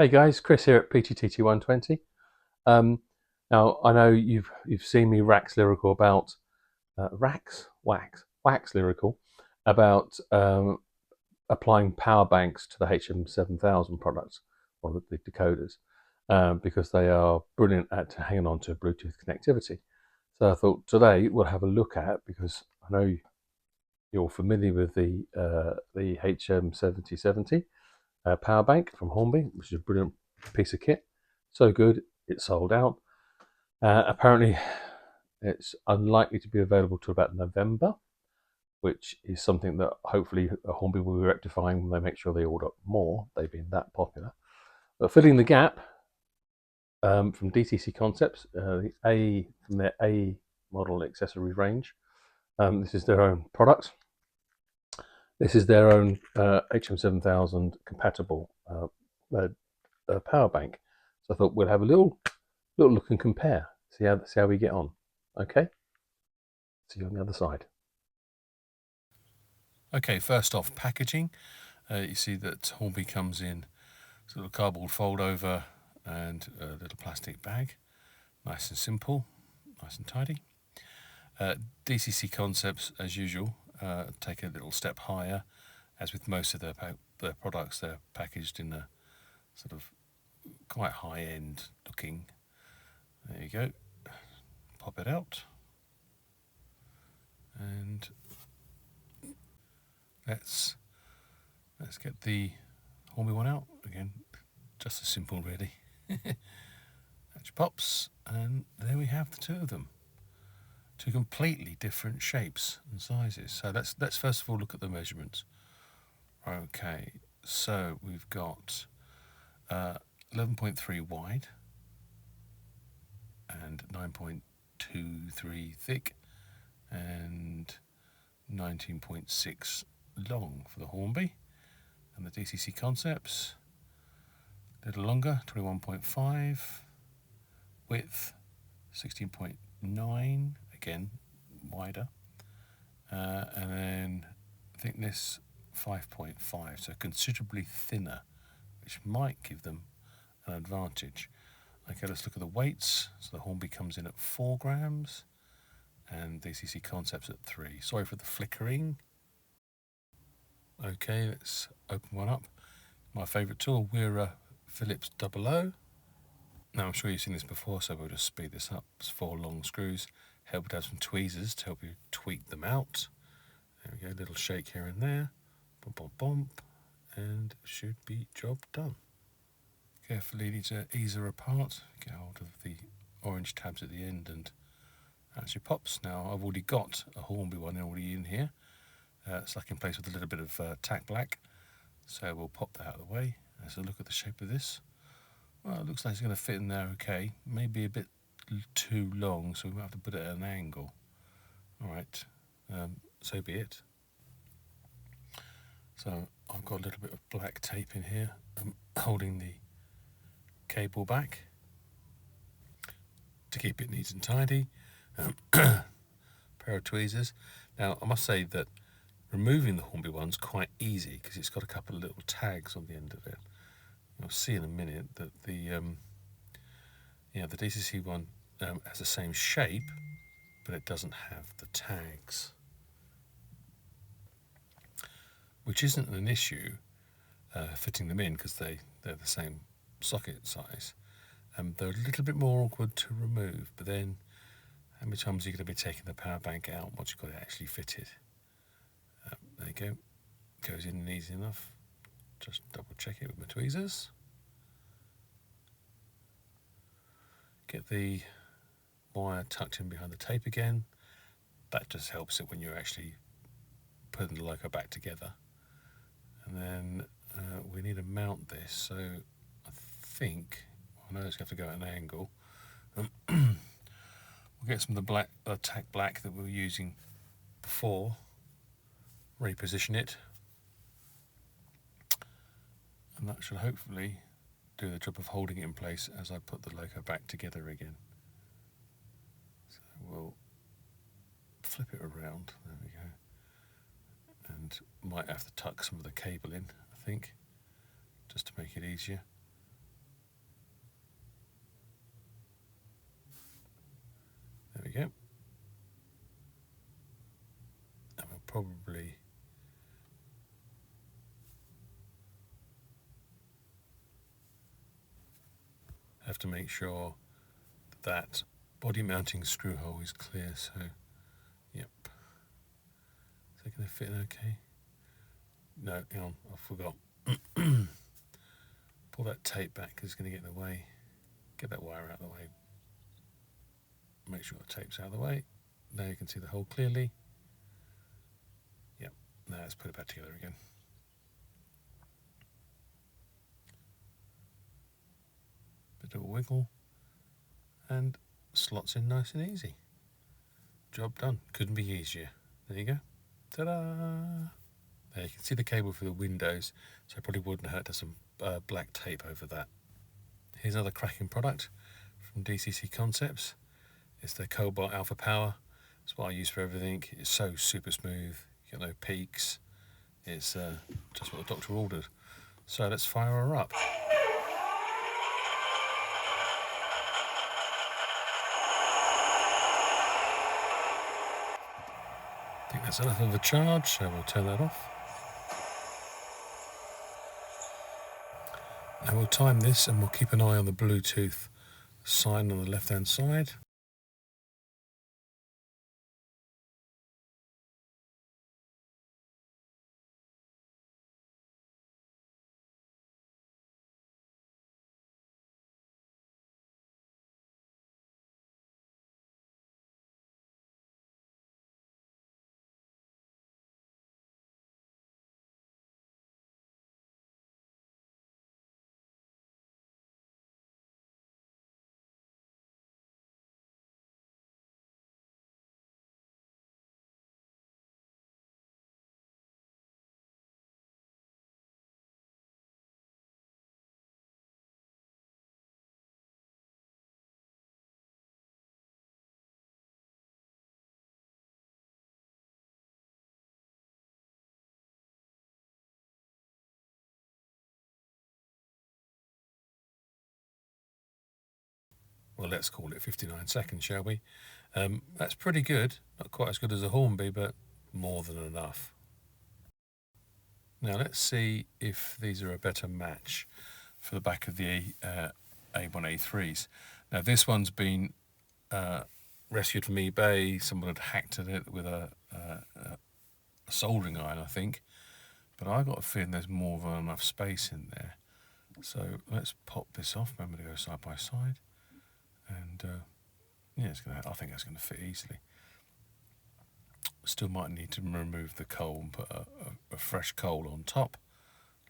Hey guys, Chris here at TT120. Now I know you've seen me wax lyrical about wax lyrical about applying power banks to the HM7000 products or the decoders because they are brilliant at hanging on to Bluetooth connectivity. So I thought today we'll have a look at, because I know you're familiar with the HM7070 power bank from Hornby, which is a brilliant piece of kit. So good, it's sold out. Apparently, it's unlikely to be available till about November, which is something that hopefully Hornby will be rectifying when they make sure they order more. They've been that popular. But filling the gap from DTC Concepts, from their A model accessory range. This is their own product. This is their own HM7000 compatible power bank. So I thought we'll have a little look and compare. See how we get on. Okay. See you on the other side. Okay, first off, packaging. You see that Hornby comes in sort of cardboard fold over and a little plastic bag. Nice and simple, nice and tidy. DCC Concepts, as usual, take a little step higher. As with most of their products, they're packaged in a sort of quite high-end looking. There you go. Pop it out. And let's get the Hornby one out again. Just as simple, really. That pops, and there we have the two of them. Two completely different shapes and sizes. So let's first of all look at the measurements. Okay, so we've got 11.3 wide and 9.23 thick and 19.6 long for the Hornby, and the DCC Concepts a little longer, 21.5, width 16.9, again wider, and then thickness 5.5, so considerably thinner, which might give them an advantage. Okay, let's look at the weights. So the Hornby comes in at 4 grams and DCC Concepts at 3. Sorry for the flickering. Okay, let's open one up. My favourite tool, we're Phillips 00. Now I'm sure you've seen this before, so we'll just speed this up. It's 4 long screws. Help to have some tweezers to help you tweak them out. There we go, little shake here and there. Bump, bump, bump, and should be job done. Carefully need to ease her apart. Get hold of the orange tabs at the end, and actually pops. Now I've already got a Hornby one already in here. Stuck in place with a little bit of tack black. So we'll pop that out of the way. Let's look at the shape of this. Well, it looks like it's going to fit in there okay. Maybe a bit too long, so we might have to put it at an angle. Alright, so be it. So I've got a little bit of black tape in here. I'm holding the cable back to keep it neat and tidy. Pair of tweezers. Now I must say that removing the Hornby one's quite easy because it's got a couple of little tags on the end of it. You'll see in a minute that the DCC one has the same shape, but it doesn't have the tags, which isn't an issue fitting them in because they're the same socket size. They're a little bit more awkward to remove, but then how many times are you going to be taking the power bank out once you've got it actually fitted? There you go. Goes in easy enough. Just double check it with my tweezers. Get the wire tucked in behind the tape again. That just helps it when you're actually putting the loco back together. And then we need to mount this, so I think, I know it's going to have to go at an angle. We'll get some of the black tack black that we were using before, reposition it, and that should hopefully do the job of holding it in place as I put the loco back together again. So we'll flip it around, there we go, and might have to tuck some of the cable in, I think, just to make it easier. probably have to make sure that body mounting screw hole is clear. So, yep. Is that going to fit in okay? No, hang on, I forgot. Pull that tape back because it's going to get in the way. Get that wire out of the way. Make sure the tape's out of the way. Now you can see the hole clearly. Yep. Now let's put it back together again. Bit of a wiggle. And slots in nice and easy. Job done. Couldn't be easier. There you go. Ta-da! There you can see the cable through the windows, so it probably wouldn't hurt to have some black tape over that. Here's another cracking product from DCC Concepts. It's the Cobalt Alpha Power. It's what I use for everything. It's so super smooth. You get no peaks. It's just what the doctor ordered. So let's fire her up. I think that's enough of a charge, so we'll turn that off. And we'll time this, and we'll keep an eye on the Bluetooth sign on the left hand side. Well, let's call it 59 seconds, shall we? That's pretty good. Not quite as good as a Hornby, but more than enough. Now let's see if these are a better match for the back of the A1A3s. Now this one's been rescued from eBay. Someone had hacked at it with a soldering iron, I think. But I got a feeling there's more than enough space in there. So let's pop this off. Remember to go side by side. And yeah, I think that's going to fit easily. Still might need to remove the coal and put a fresh coal on top.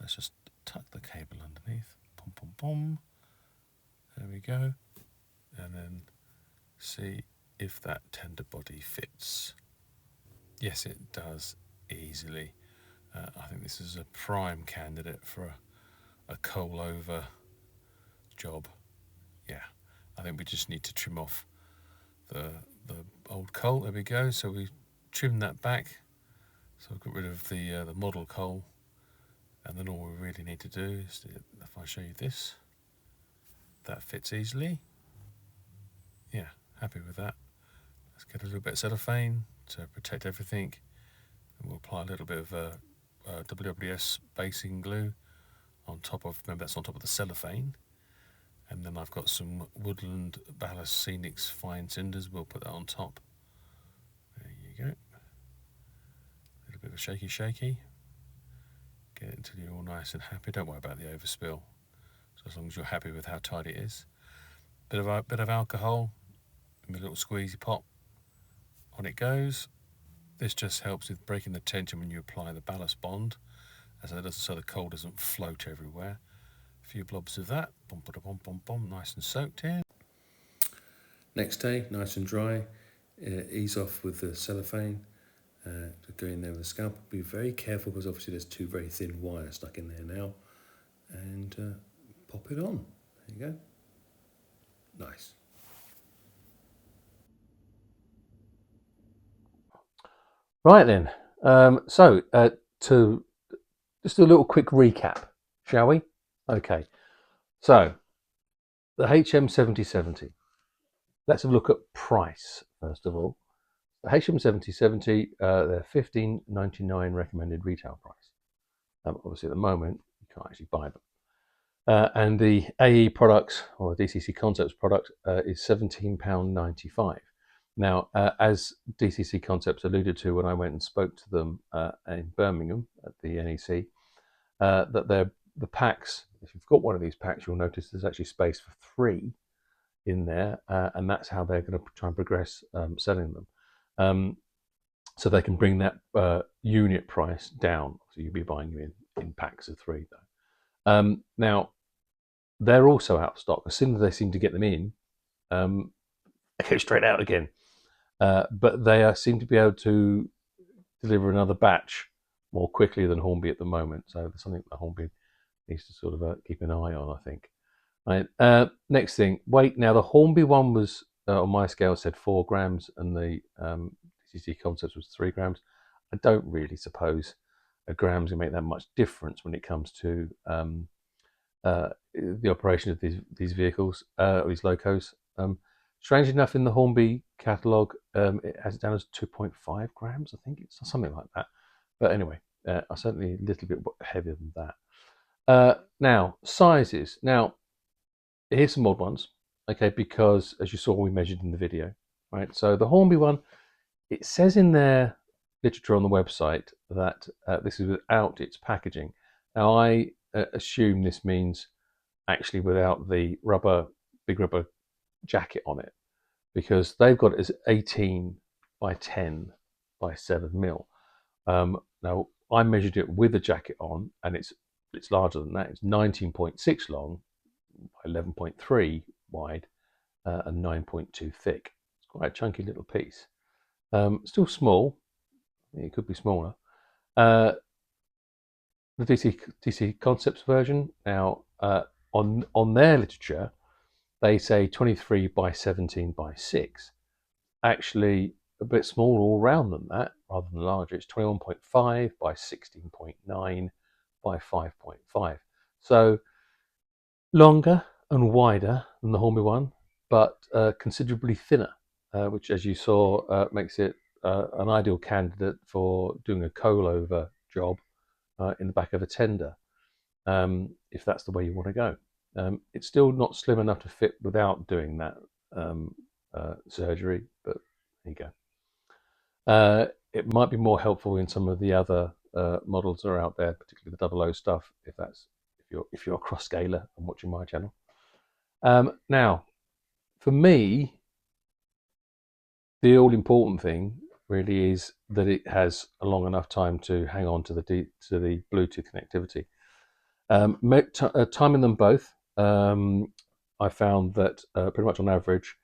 Let's just tuck the cable underneath. Pom pom pom. There we go. And then see if that tender body fits. Yes, it does easily. I think this is a prime candidate for a coal over job. Yeah, I think we just need to trim off the old coal. There we go. So we trim that back. So I've got rid of the model coal, and then all we really need to do is, if I show you this, that fits easily. Yeah, happy with that. Let's get a little bit of cellophane to protect everything, and we'll apply a little bit of WWS basing glue on top of. Remember, that's on top of the cellophane. And then I've got some Woodland Ballast Scenics fine cinders. We'll put that on top. There you go. A little bit of a shaky. Get it until you're all nice and happy. Don't worry about the overspill. So as long as you're happy with how tight it is. Bit of alcohol in a little squeezy pot. On it goes. This just helps with breaking the tension when you apply the ballast bond, so the coal doesn't float everywhere. A few blobs of that, nice and soaked in. Next day, nice and dry. Ease off with the cellophane. Go in there with the scalpel. Be very careful because obviously there's two very thin wires stuck in there now. And pop it on. There you go. Nice. Right then. So to just do a little quick recap, shall we? Okay, so the HM7000. Let's have a look at price first of all. The HM7000, they're $15.99 recommended retail price. Obviously, at the moment, you can't actually buy them. And the AE products, or the DCC Concepts product, is £17.95. Now, as DCC Concepts alluded to when I went and spoke to them in Birmingham at the NEC, that the packs, if you've got one of these packs, you'll notice there's actually space for 3 in there, and that's how they're going to try and progress selling them. So they can bring that unit price down. So you'll be buying them in packs of 3, though. Now, they're also out of stock. As soon as they seem to get them in, they go straight out again. But they seem to be able to deliver another batch more quickly than Hornby at the moment. So there's something that Hornby needs to sort of keep an eye on, I think. Right. Next thing, weight. Now, the Hornby one was, on my scale, said 4 grams, and the DCC Concepts was 3 grams. I don't really suppose a gram's going to make that much difference when it comes to the operation of these vehicles, these locos. Strange enough, in the Hornby catalogue, it has it down as 2.5 grams. I think it's something like that. But anyway, certainly a little bit heavier than that. Now, sizes. Now, here's some odd ones, okay, because as you saw, we measured in the video, right? So the Hornby one, it says in their literature on the website that this is without its packaging. Now, I assume this means actually without the big rubber jacket on it, because they've got it as 18 by 10 by 7 mil. Now, I measured it with the jacket on, and it's larger than that. It's 19.6 long by 11.3 wide and 9.2 thick. It's quite a chunky little piece. Still small. It could be smaller. The DC Concepts version, now on their literature, they say 23 by 17 by 6. Actually, a bit smaller all round than that, rather than larger. It's 21.5 by 16.9 by 5.5. So longer and wider than the Hornby one, but considerably thinner, which, as you saw, makes it an ideal candidate for doing a coal-over job in the back of a tender, if that's the way you want to go. It's still not slim enough to fit without doing that surgery, but there you go. It might be more helpful in some of the other models that are out there, particularly the 00 stuff, if you're a cross scaler and watching my channel. Now, for me, the all important thing really is that it has a long enough time to hang on to the Bluetooth connectivity. Timing them both, I found that pretty much on average,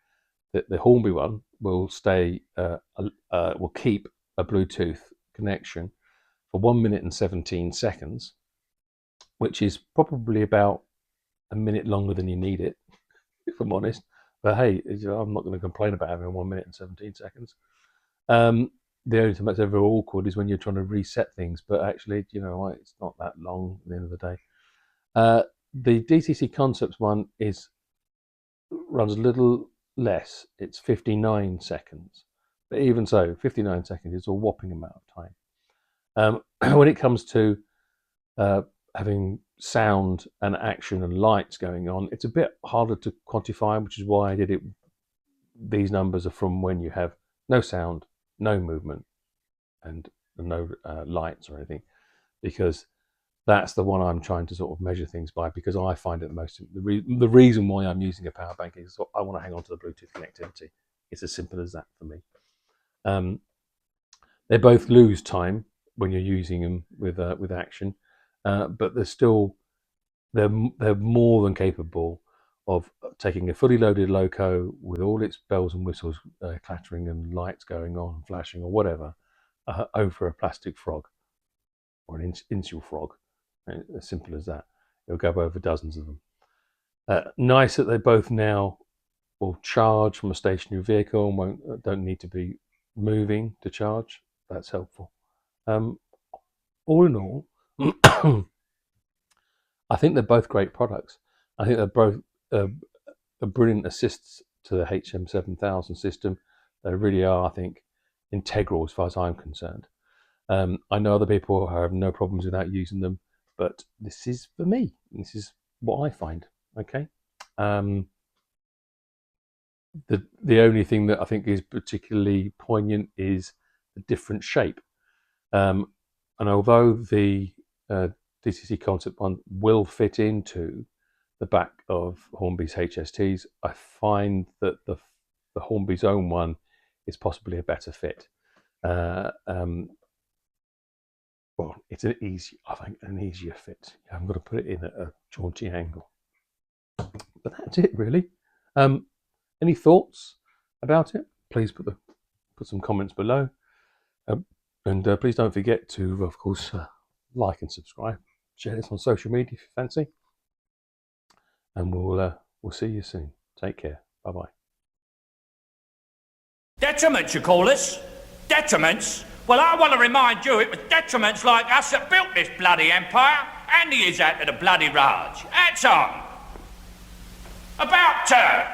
that the Hornby one will will keep a Bluetooth connection for 1 minute and 17 seconds, which is probably about a minute longer than you need it, if I'm honest. But hey, I'm not going to complain about having 1 minute and 17 seconds. The only time that's ever awkward is when you're trying to reset things, but actually, it's not that long at the end of the day. The DCC Concepts one runs a little less. It's 59 seconds. But even so, 59 seconds is a whopping amount of time. When it comes to having sound and action and lights going on, it's a bit harder to quantify, which is why I did it. These numbers are from when you have no sound, no movement, and no lights or anything, because that's the one I'm trying to sort of measure things by, because I find it the reason why I'm using a power bank is I want to hang on to the Bluetooth connectivity. It's as simple as that for me. They both lose time when you're using them with action, but they're more than capable of taking a fully loaded loco with all its bells and whistles clattering and lights going on, flashing or whatever, over a plastic frog or an insular frog. As simple as that. It'll go over dozens of them. Nice that they both now will charge from a stationary vehicle and don't need to be moving to charge. That's helpful. All in all, I think they're both great products. I think they're both brilliant assists to the HM7000 system. They really are, I think, integral as far as I'm concerned. I know other people have no problems without using them, but this is for me. This is what I find. Okay. The only thing that I think is particularly poignant is the different shape. And although the DTC Concept one will fit into the back of Hornby's HSTs, I find that the Hornby's own one is possibly a better fit. Well, it's I think an easier fit. I'm going to put it in at a jaunty angle. But that's it, really. Any thoughts about it? Please put some comments below. And please don't forget to, of course, like and subscribe. Share this on social media if you fancy. And we'll see you soon. Take care. Bye-bye. Detriments, you call us? Detriments? Well, I want to remind you it was detriments like us that built this bloody empire, and he is out to the bloody Raj. Hats on. About turn.